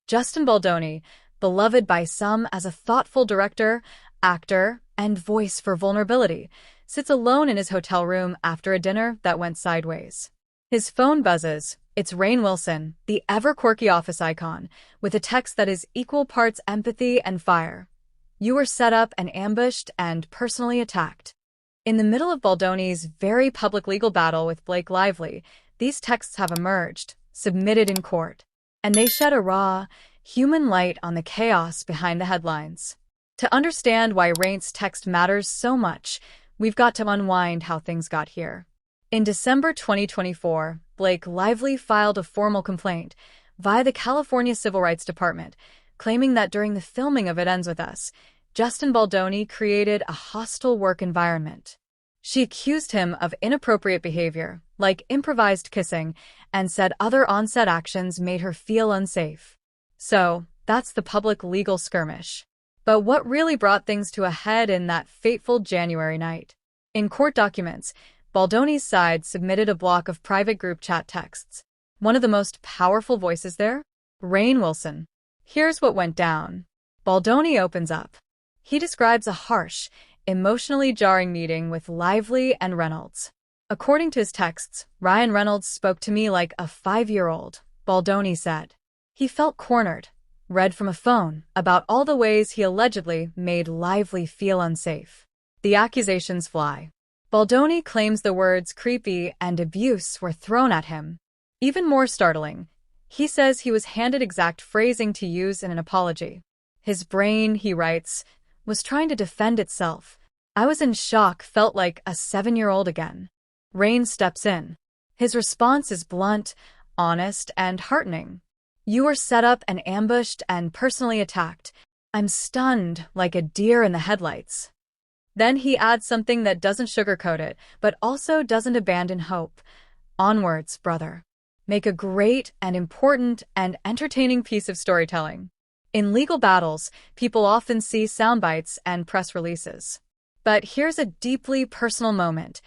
Justin Baldoni, beloved by some as a thoughtful director, actor, and voice for vulnerability, sits alone in his hotel room after a dinner that went sideways. His phone buzzes. It's Rainn Wilson, the ever-quirky office icon, with a text that is equal parts empathy and fire. You were set up and ambushed and personally attacked. In the middle of Baldoni's very public legal battle with Blake Lively, these texts have emerged, submitted in court, and they shed a raw, human light on the chaos behind the headlines. To understand why Rainn's text matters so much, we've got to unwind how things got here. In December 2024, Blake Lively filed a formal complaint via the California Civil Rights Department, claiming that during the filming of It Ends With Us, Justin Baldoni created a hostile work environment. She accused him of inappropriate behavior, like improvised kissing, and said other on-set actions made her feel unsafe. So, that's the public legal skirmish. But what really brought things to a head in that fateful January night? In court documents, Baldoni's side submitted a block of private group chat texts. One of the most powerful voices there? Rainn Wilson. Here's what went down. Baldoni opens up. He describes a harsh, emotionally jarring meeting with Lively and Reynolds. According to his texts, Ryan Reynolds spoke to me like a 5-year-old, Baldoni said. He felt cornered, read from a phone about all the ways he allegedly made Lively feel unsafe. The accusations fly. Baldoni claims the words creepy and abuse were thrown at him. Even more startling, he says he was handed exact phrasing to use in an apology. His brain, he writes, was trying to defend itself. I was in shock, felt like a 7-year-old again. Rainn steps in. His response is blunt, honest, and heartening. You were set up and ambushed and personally attacked. I'm stunned like a deer in the headlights. Then he adds something that doesn't sugarcoat it, but also doesn't abandon hope. Onwards, brother. Make a great and important and entertaining piece of storytelling. In legal battles, people often see soundbites and press releases. But here's a deeply personal moment.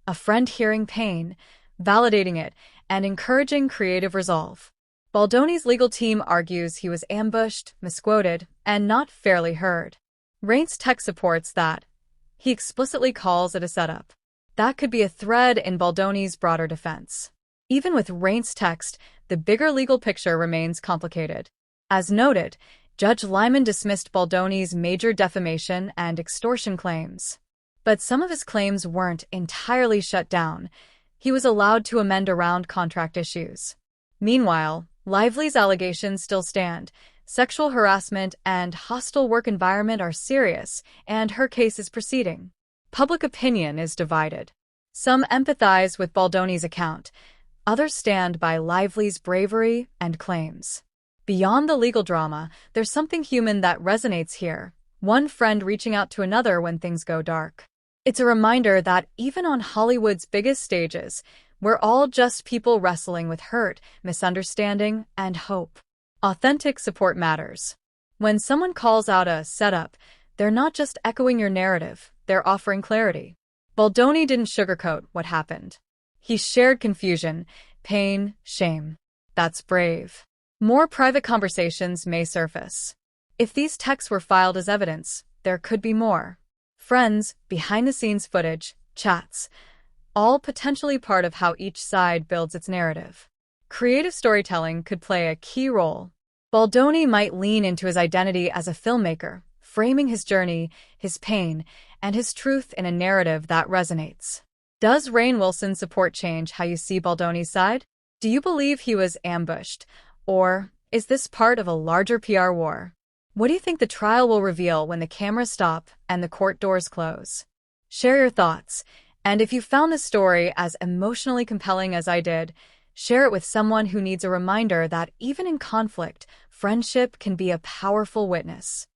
A friend hearing pain, validating it, and encouraging creative resolve. Baldoni's legal team argues he was ambushed, misquoted, and not fairly heard. Rainn's text supports that. He explicitly calls it a setup. That could be a thread in Baldoni's broader defense. Even with Rainn's text, the bigger legal picture remains complicated. As noted, Judge Lyman dismissed Baldoni's major defamation and extortion claims. But some of his claims weren't entirely shut down. He was allowed to amend around contract issues. Meanwhile, Lively's allegations still stand. Sexual harassment and hostile work environment are serious, and her case is proceeding. Public opinion is divided. Some empathize with Baldoni's account. Others stand by Lively's bravery and claims. Beyond the legal drama, there's something human that resonates here. One friend reaching out to another when things go dark. It's a reminder that even on Hollywood's biggest stages, we're all just people wrestling with hurt, misunderstanding, and hope. Authentic support matters. When someone calls out a setup, they're not just echoing your narrative, they're offering clarity. Baldoni didn't sugarcoat what happened. He shared confusion, pain, shame. That's brave. More private conversations may surface. If these texts were filed as evidence, there could be more. Friends, behind-the-scenes footage, chats, all potentially part of how each side builds its narrative. Creative storytelling could play a key role. Baldoni might lean into his identity as a filmmaker, framing his journey, his pain, and his truth in a narrative that resonates. Does Rainn Wilson support change how you see Baldoni's side? Do you believe he was ambushed? Or is this part of a larger PR war? What do you think the trial will reveal when the cameras stop and the court doors close? Share your thoughts. And if you found this story as emotionally compelling as I did, share it with someone who needs a reminder that even in conflict, friendship can be a powerful witness.